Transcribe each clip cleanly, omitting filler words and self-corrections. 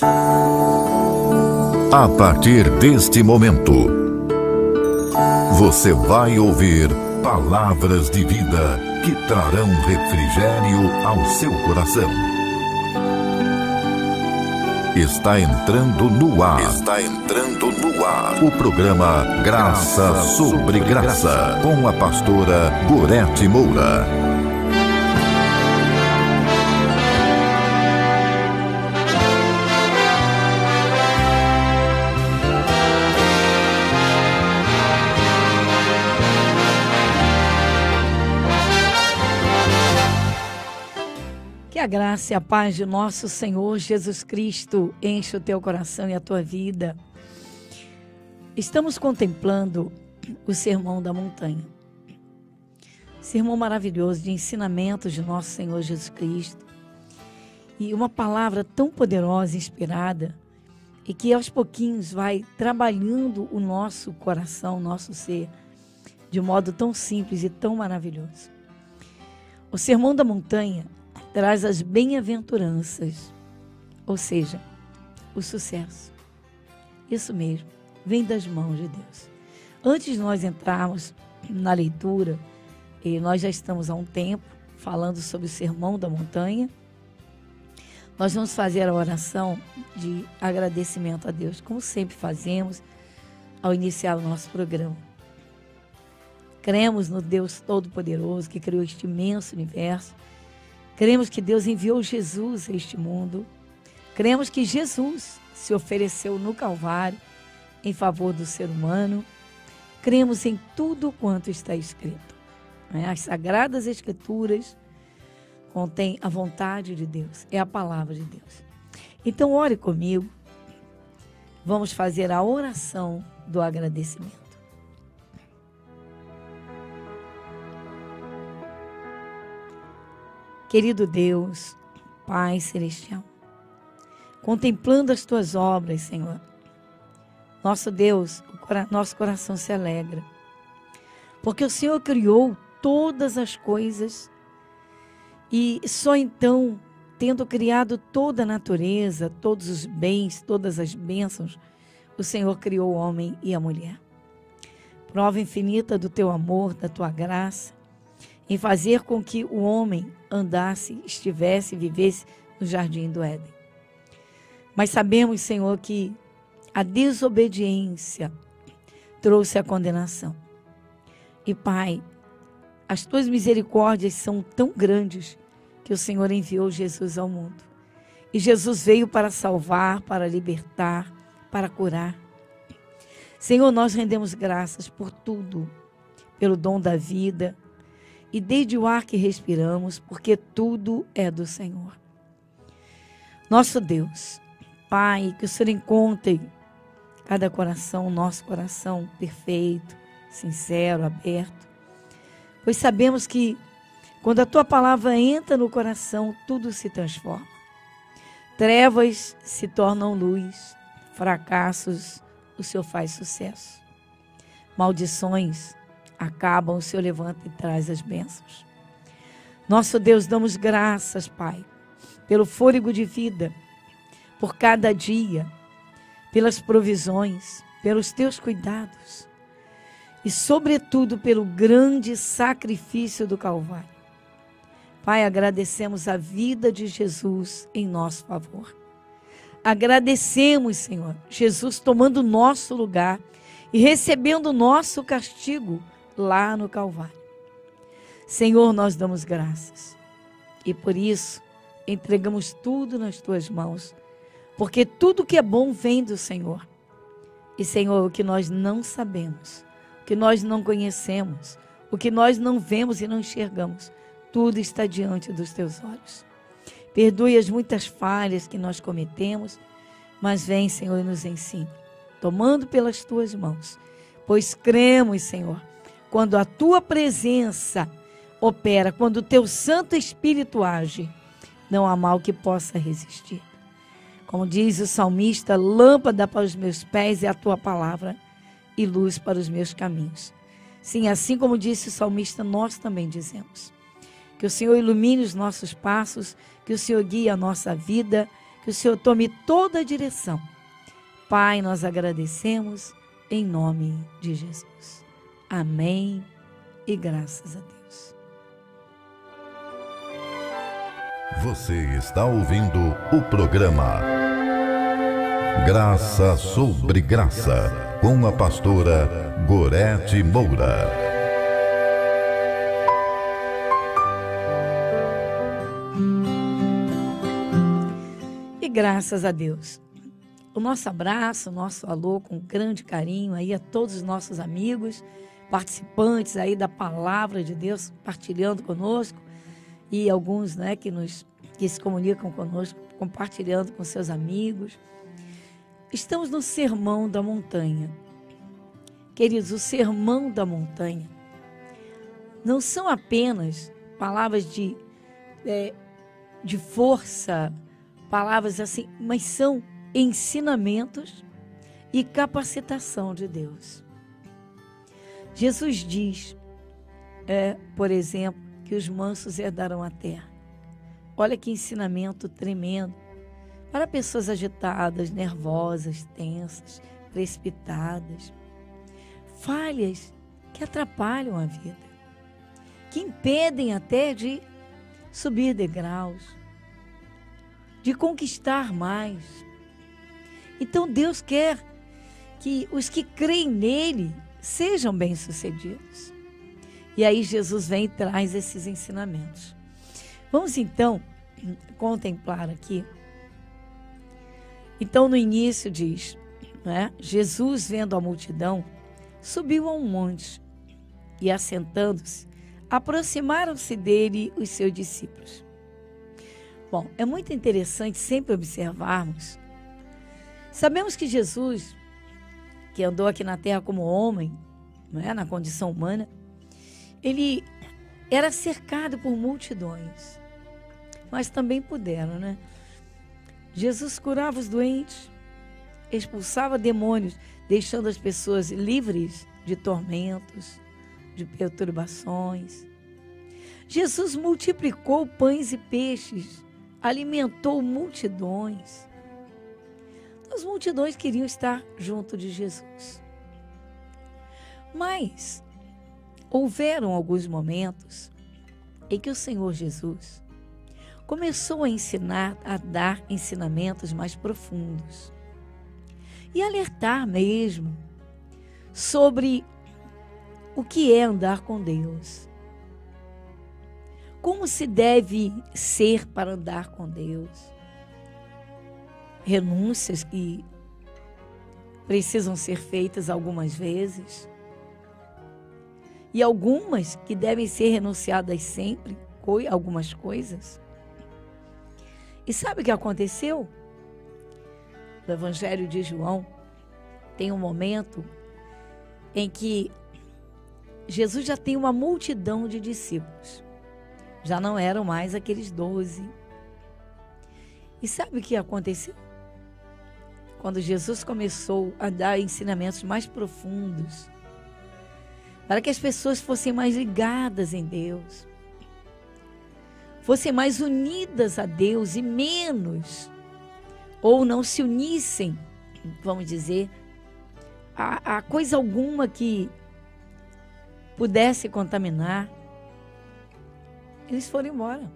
A partir deste momento, você vai ouvir palavras de vida que trarão refrigério ao seu coração. Está entrando no ar. O programa Graça sobre Graça, com a pastora Gorete Moura. Que a graça e a paz de nosso Senhor Jesus Cristo enche o teu coração e a tua vida. Estamos contemplando o Sermão da Montanha. Sermão maravilhoso de ensinamentos de nosso Senhor Jesus Cristo. E uma palavra tão poderosa, inspirada, e que aos pouquinhos vai trabalhando o nosso coração, o nosso ser, de um modo tão simples e tão maravilhoso. O Sermão da Montanha traz as bem-aventuranças, ou seja, o sucesso. Isso mesmo, vem das mãos de Deus. Antes de nós entrarmos na leitura, e nós já estamos há um tempo falando sobre o Sermão da Montanha, nós vamos fazer a oração de agradecimento a Deus, como sempre fazemos ao iniciar o nosso programa. Cremos no Deus Todo-Poderoso que criou este imenso universo. Cremos que Deus enviou Jesus a este mundo. Cremos que Jesus se ofereceu no Calvário em favor do ser humano. Cremos em tudo quanto está escrito. As Sagradas Escrituras contêm a vontade de Deus, é a palavra de Deus. Então, ore comigo. Vamos fazer a oração do agradecimento. Querido Deus, Pai Celestial, contemplando as Tuas obras, Senhor, nosso Deus, nosso coração se alegra, porque o Senhor criou todas as coisas e só então, tendo criado toda a natureza, todos os bens, todas as bênçãos, o Senhor criou o homem e a mulher. Prova infinita do Teu amor, da Tua graça, em fazer com que o homem andasse, estivesse, vivesse no jardim do Éden. Mas sabemos, Senhor, que a desobediência trouxe a condenação. E, Pai, as Tuas misericórdias são tão grandes que o Senhor enviou Jesus ao mundo. E Jesus veio para salvar, para libertar, para curar. Senhor, nós rendemos graças por tudo, pelo dom da vida, e desde o ar que respiramos, porque tudo é do Senhor. Nosso Deus, Pai, que o Senhor encontre cada coração, nosso coração perfeito, sincero, aberto, pois sabemos que quando a Tua palavra entra no coração, tudo se transforma. Trevas se tornam luz, fracassos o Senhor faz sucesso. Maldições acabam, o Senhor levanta e traz as bênçãos. Nosso Deus, damos graças, Pai, pelo fôlego de vida, por cada dia, pelas provisões, pelos Teus cuidados e, sobretudo, pelo grande sacrifício do Calvário. Pai, agradecemos a vida de Jesus em nosso favor. Agradecemos, Senhor, Jesus tomando o nosso lugar e recebendo o nosso castigo lá no Calvário. Senhor, nós damos graças e por isso entregamos tudo nas Tuas mãos, porque tudo que é bom vem do Senhor. E, Senhor, o que nós não sabemos, o que nós não conhecemos, o que nós não vemos e não enxergamos, tudo está diante dos Teus olhos. Perdoe as muitas falhas que nós cometemos, mas vem, Senhor, e nos ensine, tomando pelas Tuas mãos, pois cremos, Senhor, quando a Tua presença opera, quando o Teu Santo Espírito age, não há mal que possa resistir. Como diz o salmista, lâmpada para os meus pés é a Tua palavra e luz para os meus caminhos. Sim, assim como disse o salmista, nós também dizemos. Que o Senhor ilumine os nossos passos, que o Senhor guie a nossa vida, Que o Senhor tome toda a direção. Pai, nós agradecemos em nome de Jesus. Amém e graças a Deus. Você está ouvindo o programa Graça sobre Graça, com a pastora Gorete Moura. E graças a Deus. O nosso abraço, o nosso alô com grande carinho aí a todos os nossos amigos, participantes aí da Palavra de Deus, partilhando conosco, e alguns, né, que se comunicam conosco, compartilhando com seus amigos. Estamos no Sermão da Montanha. Queridos, o Sermão da Montanha não são apenas palavras de força, palavras assim, mas são ensinamentos e capacitação de Deus. Jesus diz, por exemplo, que os mansos herdarão a terra. Olha que ensinamento tremendo para pessoas agitadas, nervosas, tensas, precipitadas, falhas que atrapalham a vida, que impedem até de subir degraus, de conquistar mais. Então Deus quer que os que creem nele sejam bem-sucedidos. E aí Jesus vem e traz esses ensinamentos. Vamos então contemplar aqui. Então no início diz, né, Jesus, vendo a multidão, subiu a um monte e, assentando-se, aproximaram-se dele os seus discípulos. Bom, é muito interessante sempre observarmos. Sabemos que Jesus, que andou aqui na terra como homem, né, na condição humana, ele era cercado por multidões, mas também puderam, né? Jesus curava os doentes, expulsava demônios, deixando as pessoas livres de tormentos, de perturbações. Jesus multiplicou pães e peixes, alimentou multidões. As multidões queriam estar junto de Jesus. Mas houveram alguns momentos em que o Senhor Jesus começou a ensinar, a dar ensinamentos mais profundos e alertar mesmo sobre o que é andar com Deus. Como se deve ser para andar com Deus. Renúncias que precisam ser feitas algumas vezes e algumas que devem ser renunciadas sempre, algumas coisas. E sabe o que aconteceu? No Evangelho de João tem um momento em que Jesus já tem uma multidão de discípulos. Já não eram mais aqueles 12. E sabe o que aconteceu? Quando Jesus começou a dar ensinamentos mais profundos, para que as pessoas fossem mais ligadas em Deus, fossem mais unidas a Deus e menos, ou não se unissem, vamos dizer, a coisa alguma que pudesse contaminar, eles foram embora.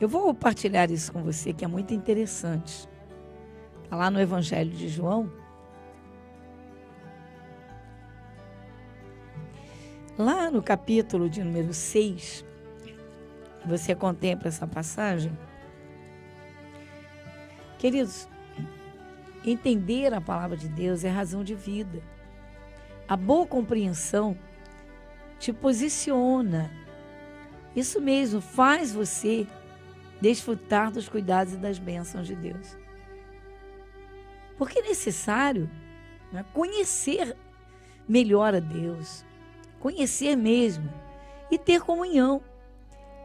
Eu vou partilhar isso com você, que é muito interessante. Está lá no Evangelho de João. Lá no capítulo de número 6, você contempla essa passagem. Queridos, entender a palavra de Deus é razão de vida. A boa compreensão te posiciona. Isso mesmo, faz você desfrutar dos cuidados e das bênçãos de Deus. Porque é necessário, né, conhecer melhor a Deus, conhecer mesmo e ter comunhão,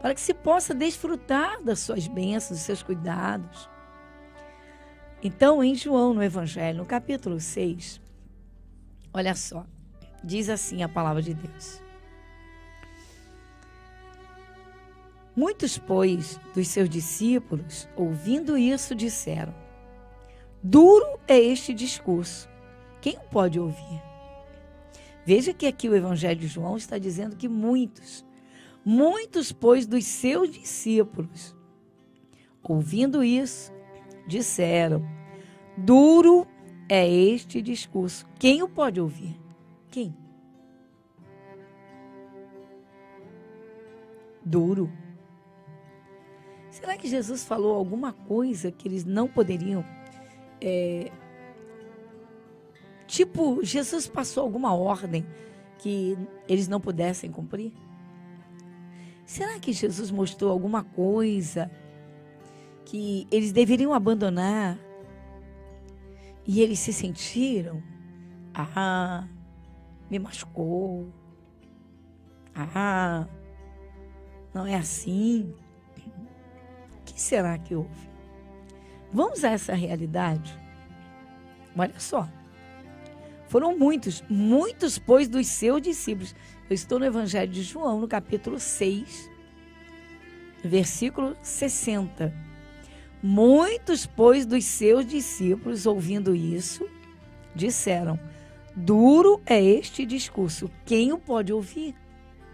para que se possa desfrutar das suas bênçãos, dos seus cuidados. Então, em João, no Evangelho, no capítulo 6, olha só, diz assim a palavra de Deus. Muitos, pois, dos seus discípulos, ouvindo isso, disseram: duro é este discurso. Quem o pode ouvir? Veja que aqui o Evangelho de João está dizendo que muitos, pois, dos seus discípulos, ouvindo isso, disseram: duro é este discurso. Quem o pode ouvir? Quem? Duro. Será que Jesus falou alguma coisa que eles não poderiam? Jesus passou alguma ordem que eles não pudessem cumprir? Será que Jesus mostrou alguma coisa que eles deveriam abandonar e eles se sentiram? Me machucou. Não é assim. O que será que houve? Vamos a essa realidade? Olha só. Foram muitos, pois, dos seus discípulos. Eu estou no Evangelho de João, no capítulo 6, versículo 60. Muitos, pois, dos seus discípulos, ouvindo isso, disseram: duro é este discurso. Quem o pode ouvir?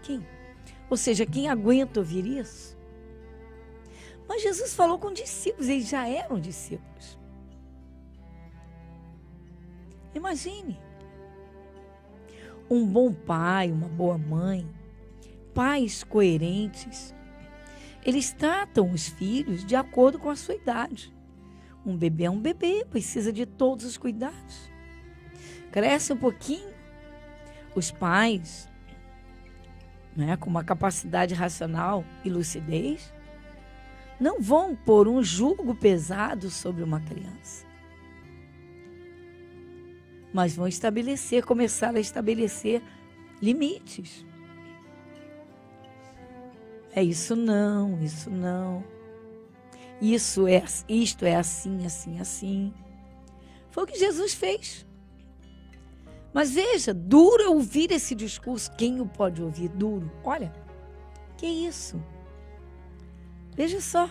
Quem? Ou seja, quem aguenta ouvir isso? Mas Jesus falou com discípulos, eles já eram discípulos. Imagine. Um bom pai, uma boa mãe, pais coerentes, eles tratam os filhos de acordo com a sua idade. Um bebê é um bebê, precisa de todos os cuidados. Cresce um pouquinho, os pais, com uma capacidade racional e lucidez, não vão pôr um jugo pesado sobre uma criança. Mas vão começar a estabelecer limites. Isso não. Isto é assim, assim, assim. Foi o que Jesus fez. Mas veja, duro é ouvir esse discurso. Quem o pode ouvir? Duro. Olha, que isso? Veja só.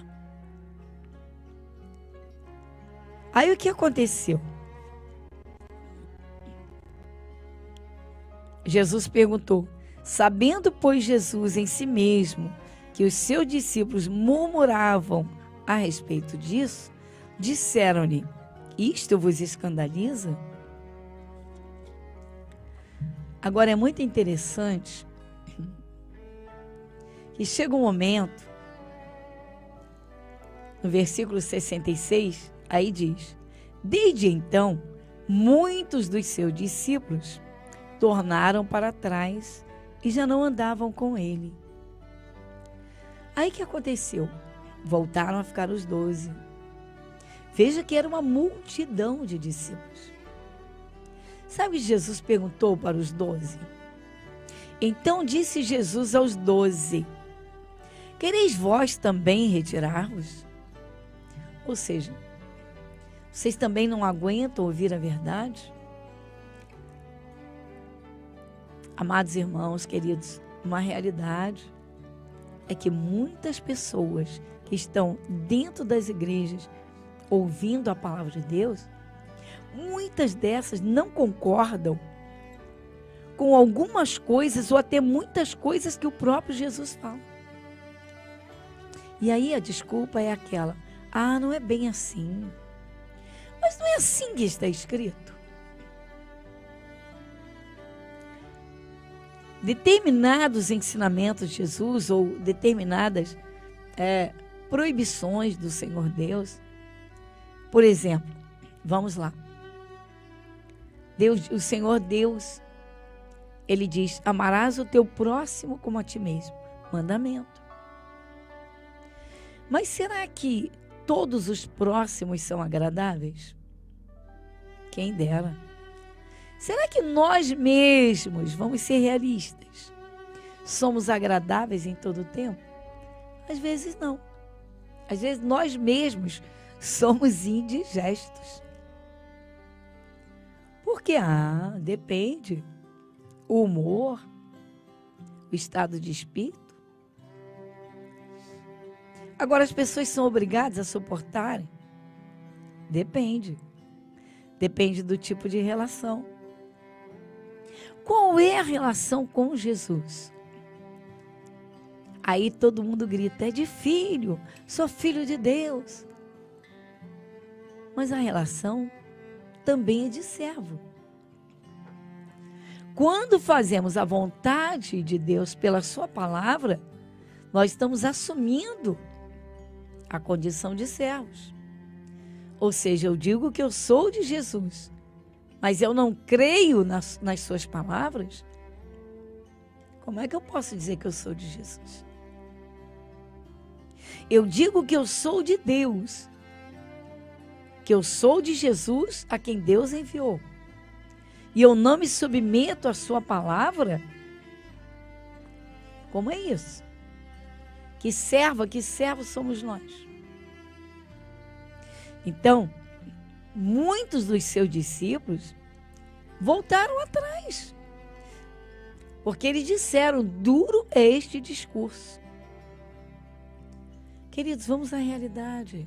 Aí o que aconteceu? Jesus perguntou: sabendo, pois, Jesus em si mesmo que os seus discípulos murmuravam a respeito disso, disseram-lhe: isto vos escandaliza? Agora é muito interessante que chega um momento, no versículo 66, aí diz: desde então, muitos dos seus discípulos tornaram para trás e já não andavam com ele. Aí que aconteceu? Voltaram a ficar os 12. Veja que era uma multidão de discípulos. Sabe, Jesus perguntou para os 12. Então disse Jesus aos 12: quereis vós também retirar-vos? Ou seja, vocês também não aguentam ouvir a verdade? Amados irmãos, queridos, uma realidade é que muitas pessoas que estão dentro das igrejas ouvindo a palavra de Deus, muitas dessas não concordam com algumas coisas ou até muitas coisas que o próprio Jesus fala. E aí a desculpa é aquela: não é bem assim. Mas não é assim que está escrito. Determinados ensinamentos de Jesus ou determinadas proibições do Senhor Deus. Por exemplo, vamos lá. O Senhor Deus, Ele diz: amarás o teu próximo como a ti mesmo. Mandamento. Mas será que todos os próximos são agradáveis? Quem dera. Será que nós mesmos, vamos ser realistas, somos agradáveis em todo o tempo? Às vezes não. Às vezes nós mesmos somos indigestos. Porque, depende. O humor, o estado de espírito. Agora, as pessoas são obrigadas a suportarem? Depende. Depende do tipo de relação. Qual é a relação com Jesus? Aí todo mundo grita, é de filho, sou filho de Deus. Mas a relação também é de servo. Quando fazemos a vontade de Deus pela sua palavra, nós estamos assumindo a condição de servos. Ou seja, eu digo que eu sou de Jesus, mas eu não creio nas suas palavras, como é que eu posso dizer que eu sou de Jesus? Eu digo que eu sou de Deus, que eu sou de Jesus a quem Deus enviou, e eu não me submeto à sua palavra? Como é isso? Que servo somos nós? Então, muitos dos seus discípulos voltaram atrás, porque eles disseram, duro é este discurso. Queridos, vamos à realidade.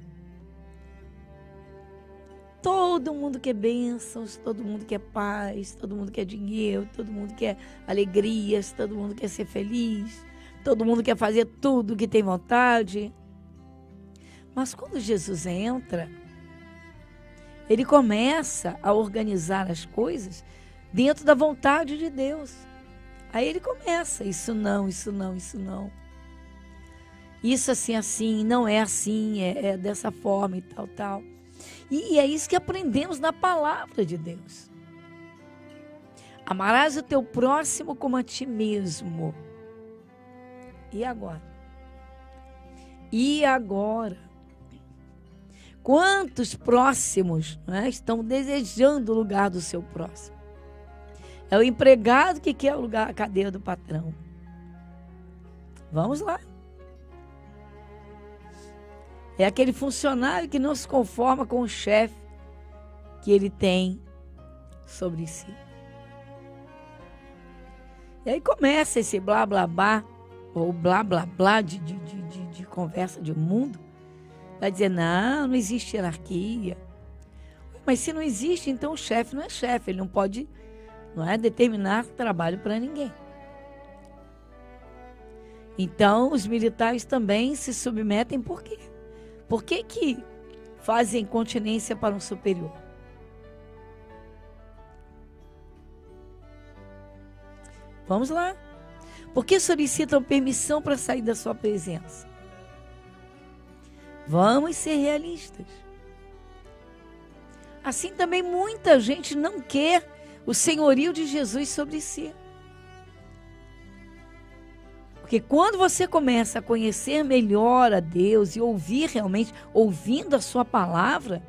Todo mundo quer bênçãos, todo mundo quer paz, todo mundo quer dinheiro, todo mundo quer alegrias, todo mundo quer ser feliz, todo mundo quer fazer tudo que tem vontade. Mas quando Jesus entra, ele começa a organizar as coisas dentro da vontade de Deus. Aí ele começa, isso não, isso não, isso não. Isso assim, assim, não é assim, é dessa forma e tal, tal. E é isso que aprendemos na palavra de Deus. Amarás o teu próximo como a ti mesmo. E agora? E agora? Quantos próximos, né, estão desejando o lugar do seu próximo? É o empregado que quer o lugar, a cadeira do patrão. Vamos lá. É aquele funcionário que não se conforma com o chefe que ele tem sobre si. E aí começa esse blá blá blá, ou blá blá blá de conversa de mundo. Vai dizer, não existe hierarquia. Mas se não existe, então o chefe não é chefe. Ele não pode, determinar trabalho para ninguém. Então, os militares também se submetem por quê? Por que fazem continência para um superior? Vamos lá. Por que solicitam permissão para sair da sua presença? Vamos ser realistas. Assim também muita gente não quer o senhorio de Jesus sobre si. Porque quando você começa a conhecer melhor a Deus e ouvir realmente, ouvindo a sua palavra,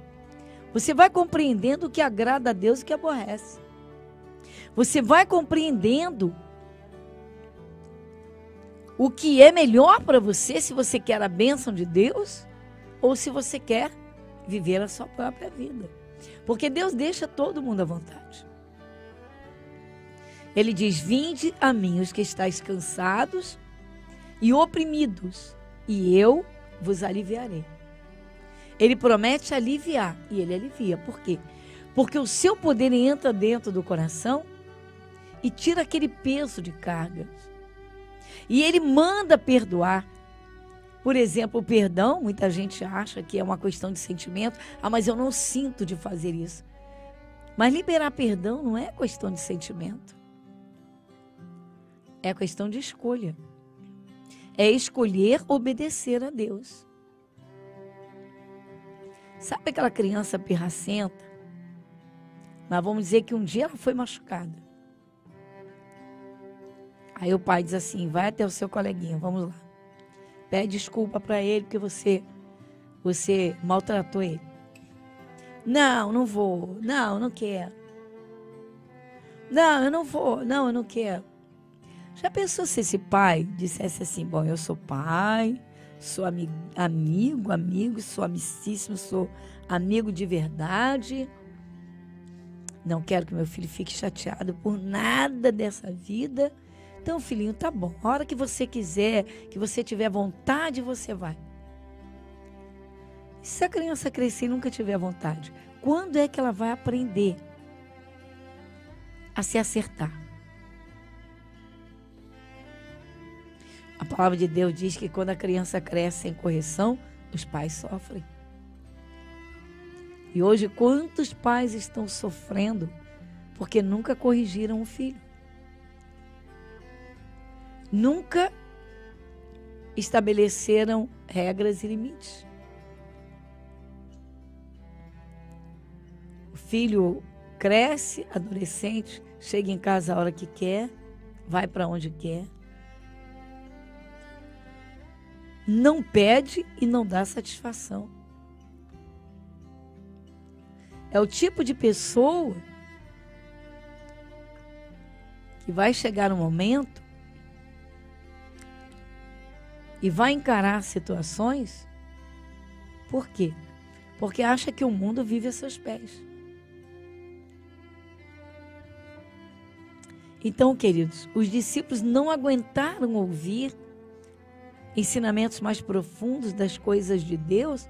você vai compreendendo o que agrada a Deus e o que aborrece. Você vai compreendendo o que é melhor para você, se você quer a bênção de Deus ou se você quer viver a sua própria vida. Porque Deus deixa todo mundo à vontade. Ele diz, vinde a mim os que estáis cansados e oprimidos, e eu vos aliviarei. Ele promete aliviar, e ele alivia. Por quê? Porque o seu poder entra dentro do coração e tira aquele peso de cargas. E ele manda perdoar. Por exemplo, o perdão, muita gente acha que é uma questão de sentimento. Ah, mas eu não sinto de fazer isso. Mas liberar perdão não é questão de sentimento. É questão de escolha. É escolher obedecer a Deus. Sabe aquela criança pirracenta? Mas vamos dizer que um dia ela foi machucada. Aí o pai diz assim, vai até o seu coleguinha, vamos lá. Pede desculpa para ele porque você maltratou ele. Não, não vou. Não, eu não quero. Não, eu não vou. Não, eu não quero. Já pensou se esse pai dissesse assim, bom, eu sou pai, sou amigo, sou amicíssimo, sou amigo de verdade. Não quero que meu filho fique chateado por nada dessa vida. Então, filhinho, tá bom. A hora que você quiser, que você tiver vontade, você vai. E se a criança crescer e nunca tiver vontade, quando é que ela vai aprender a se acertar? A palavra de Deus diz que quando a criança cresce sem correção, os pais sofrem. E hoje, quantos pais estão sofrendo porque nunca corrigiram o filho? Nunca estabeleceram regras e limites. O filho cresce, adolescente, chega em casa a hora que quer, vai para onde quer. Não pede e não dá satisfação. É o tipo de pessoa que vai chegar um momento e vai encarar situações. Por quê? Porque acha que o mundo vive a seus pés. Então, queridos, os discípulos não aguentaram ouvir ensinamentos mais profundos das coisas de Deus,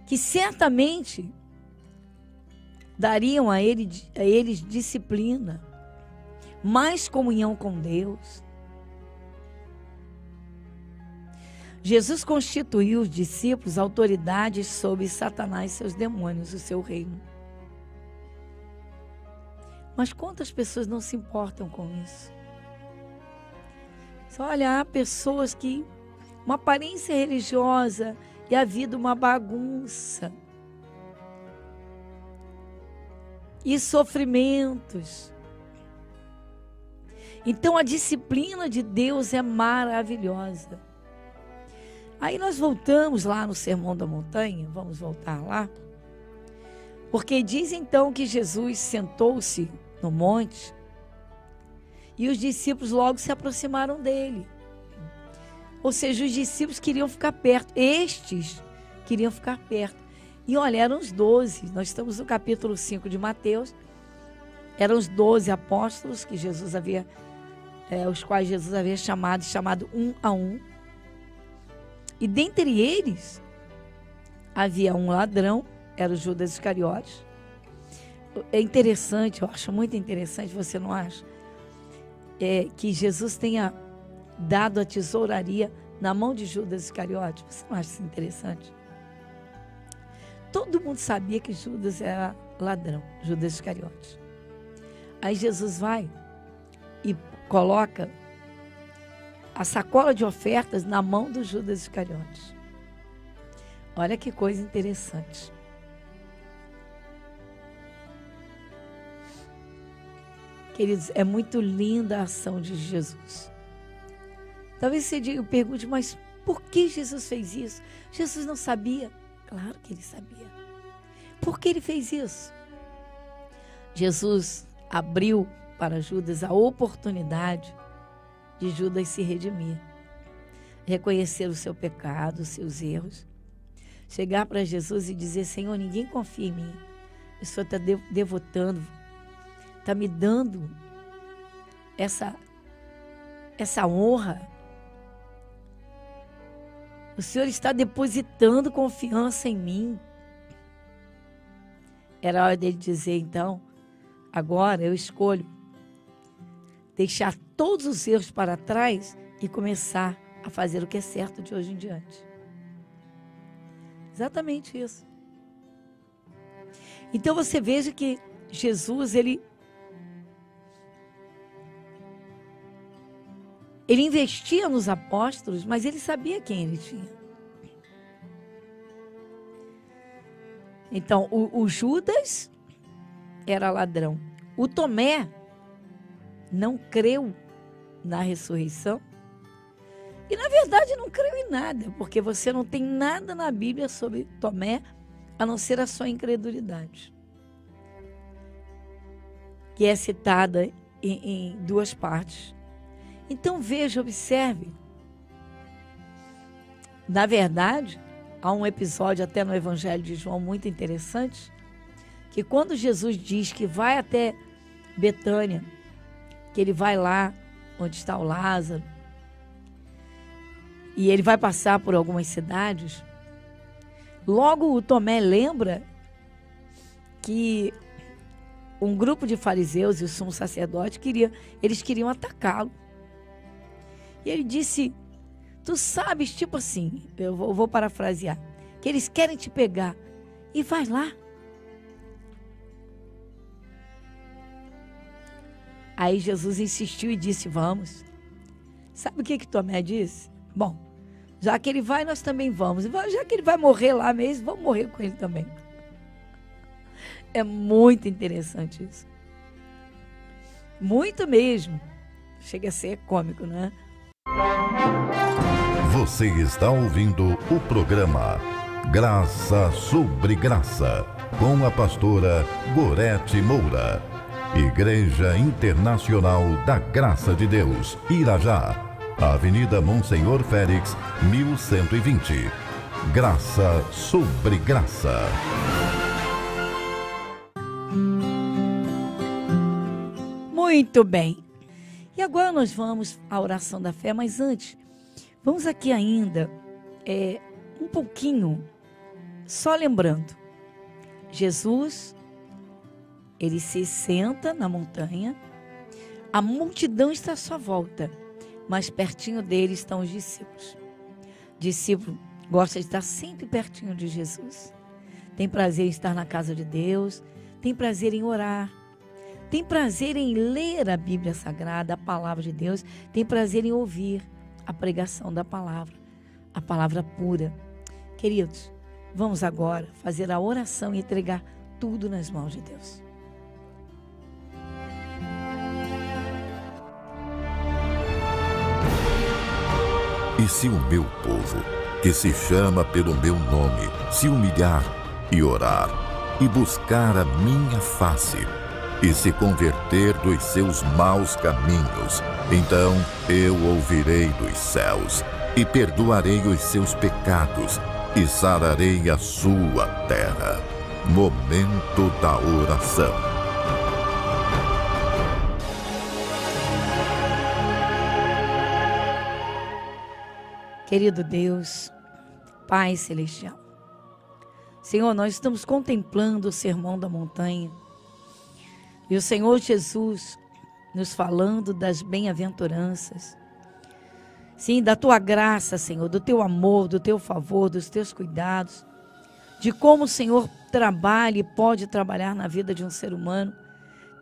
que certamente dariam a eles disciplina, mais comunhão com Deus. Jesus constituiu os discípulos autoridades sobre Satanás e seus demônios, o seu reino. Mas quantas pessoas não se importam com isso? Olha, há pessoas que uma aparência religiosa e a vida uma bagunça. E sofrimentos. Então a disciplina de Deus é maravilhosa. Aí nós voltamos lá no Sermão da Montanha, vamos voltar lá. Porque diz então que Jesus sentou-se no monte e os discípulos logo se aproximaram dele. Ou seja, os discípulos queriam ficar perto, estes queriam ficar perto. E olha, eram os 12, nós estamos no capítulo 5 de Mateus, eram os 12 apóstolos que Jesus havia, os quais Jesus havia chamado um a um. E dentre eles, havia um ladrão, era o Judas Iscariotes. É interessante, eu acho muito interessante, você não acha? Que Jesus tenha dado a tesouraria na mão de Judas Iscariotes. Você não acha isso interessante? Todo mundo sabia que Judas era ladrão, Judas Iscariotes. Aí Jesus vai e coloca a sacola de ofertas na mão do Judas Iscariotes. Olha que coisa interessante. Queridos, é muito linda a ação de Jesus. Talvez você pergunte, mas por que Jesus fez isso? Jesus não sabia? Claro que ele sabia. Por que ele fez isso? Jesus abriu para Judas a oportunidade de Judas se redimir, reconhecer o seu pecado, os seus erros, chegar para Jesus e dizer: Senhor, ninguém confia em mim, o Senhor está devotando, está me dando essa honra, o Senhor está depositando confiança em mim. Era hora dele dizer, então, agora eu escolho deixar todos os erros para trás e começar a fazer o que é certo de hoje em diante. Exatamente isso. Então você veja que Jesus, ele investia nos apóstolos, mas ele sabia quem ele tinha. Então, o Judas era ladrão. O Tomé não creu na ressurreição. E, na verdade, não creu em nada, porque você não tem nada na Bíblia sobre Tomé, a não ser a sua incredulidade, que é citada em duas partes. Então, veja, observe. Na verdade, há um episódio até no Evangelho de João muito interessante, que quando Jesus diz que vai até Betânia, que ele vai lá onde está o Lázaro, e ele vai passar por algumas cidades, Logo, o Tomé lembra que um grupo de fariseus e o sumo sacerdote eles queriam atacá-lo. E ele disse, tu sabes, tipo assim, eu vou parafrasear, que eles querem te pegar e vai lá. Aí Jesus insistiu e disse, vamos. Sabe o que Tomé disse? Bom, já que ele vai, nós também vamos. Já que ele vai morrer lá mesmo, vamos morrer com ele também. É muito interessante isso. Muito mesmo. Chega a ser cômico, né? Você está ouvindo o programa Graça sobre Graça, com a pastora Gorete Moura. Igreja Internacional da Graça de Deus, Irajá, Avenida Monsenhor Félix, 1120. Graça sobre Graça. Muito bem. E agora nós vamos à oração da fé, mas antes, vamos aqui ainda um pouquinho, só lembrando, Jesus, ele se senta na montanha, a multidão está à sua volta, mas pertinho dele estão os discípulos. O discípulo gosta de estar sempre pertinho de Jesus, tem prazer em estar na casa de Deus, tem prazer em orar, tem prazer em ler a Bíblia Sagrada, a palavra de Deus, tem prazer em ouvir a pregação da palavra, a palavra pura. Queridos, vamos agora fazer a oração e entregar tudo nas mãos de Deus. E se o meu povo, que se chama pelo meu nome, se humilhar e orar e buscar a minha face e se converter dos seus maus caminhos, então eu ouvirei dos céus e perdoarei os seus pecados e sararei a sua terra. Momento da oração. Querido Deus, Pai Celestial, Senhor, nós estamos contemplando o Sermão da Montanha e o Senhor Jesus nos falando das bem-aventuranças, sim, da Tua graça, Senhor, do Teu amor, do Teu favor, dos Teus cuidados, de como o Senhor trabalha e pode trabalhar na vida de um ser humano,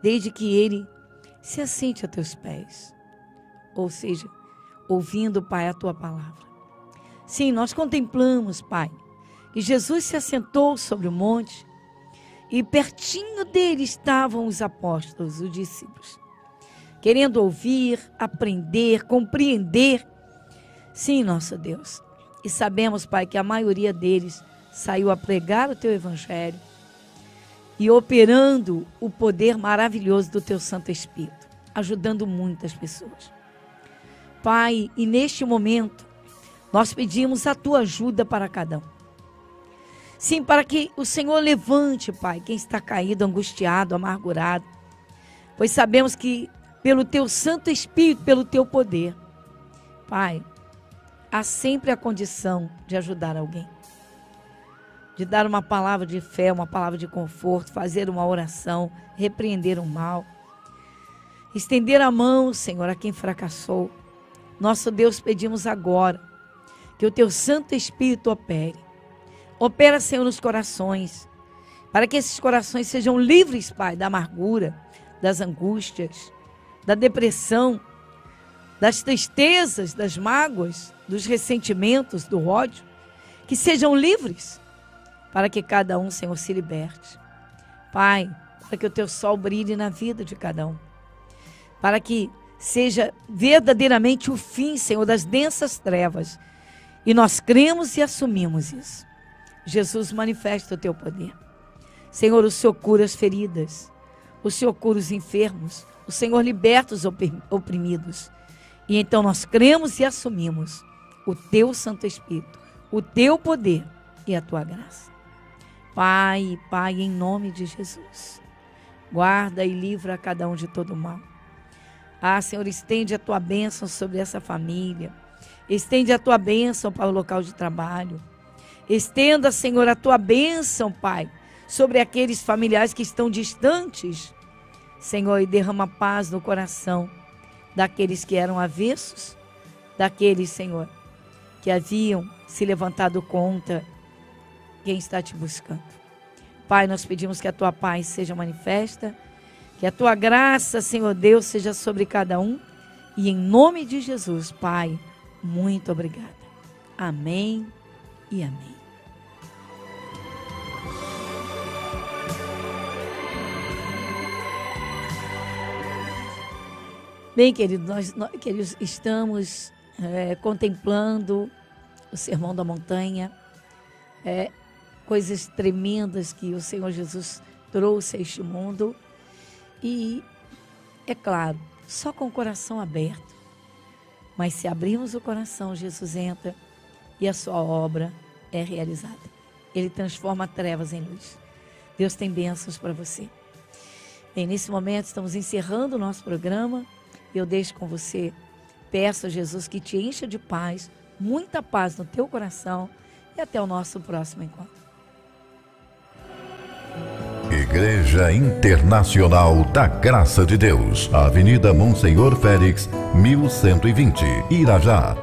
desde que ele se assente a Teus pés, ou seja, ouvindo, Pai, a Tua palavra. Sim, nós contemplamos, Pai, que Jesus se assentou sobre o monte e pertinho dele estavam os apóstolos, os discípulos, querendo ouvir, aprender, compreender. Sim, nosso Deus. E sabemos, Pai, que a maioria deles saiu a pregar o Teu Evangelho e operando o poder maravilhoso do Teu Santo Espírito, ajudando muitas pessoas. Pai, e neste momento, nós pedimos a Tua ajuda para cada um. Sim, para que o Senhor levante, Pai, quem está caído, angustiado, amargurado. Pois sabemos que pelo Teu Santo Espírito, pelo Teu poder, Pai, há sempre a condição de ajudar alguém. De dar uma palavra de fé, uma palavra de conforto, fazer uma oração, repreender o mal. Estender a mão, Senhor, a quem fracassou. Nosso Deus, pedimos agora que o Teu Santo Espírito opere. Opera, Senhor, nos corações, para que esses corações sejam livres, Pai, da amargura, das angústias, da depressão, das tristezas, das mágoas, dos ressentimentos, do ódio, que sejam livres, para que cada um, Senhor, se liberte. Pai, para que o Teu sol brilhe na vida de cada um, para que seja verdadeiramente o fim, Senhor, das densas trevas. E nós cremos e assumimos isso. Jesus, manifesta o Teu poder. Senhor, o Senhor cura as feridas, o Senhor cura os enfermos, o Senhor liberta os oprimidos. E então nós cremos e assumimos o Teu Santo Espírito, o Teu poder e a Tua graça. Pai, Pai, em nome de Jesus, guarda e livra a cada um de todo mal. Ah, Senhor, estende a Tua bênção sobre essa família. Estende a Tua bênção para o local de trabalho. Estenda, Senhor, a tua bênção, Pai, sobre aqueles familiares que estão distantes, Senhor, e derrama paz no coração daqueles que eram avessos, daqueles, Senhor, que haviam se levantado contra quem está te buscando. Pai, nós pedimos que a tua paz seja manifesta, que a tua graça, Senhor Deus, seja sobre cada um. E em nome de Jesus, Pai, muito obrigada. Amém e amém. Bem, queridos, nós queridos, estamos contemplando o Sermão da Montanha, coisas tremendas que o Senhor Jesus trouxe a este mundo. E, é claro, só com o coração aberto. Mas se abrirmos o coração, Jesus entra e a sua obra é realizada. Ele transforma trevas em luz. Deus tem bênçãos para você. Bem, nesse momento estamos encerrando o nosso programa. Eu deixo com você, peço a Jesus que te encha de paz, muita paz no teu coração, e até o nosso próximo encontro. Igreja Internacional da Graça de Deus, Avenida Monsenhor Félix, 1120, Irajá.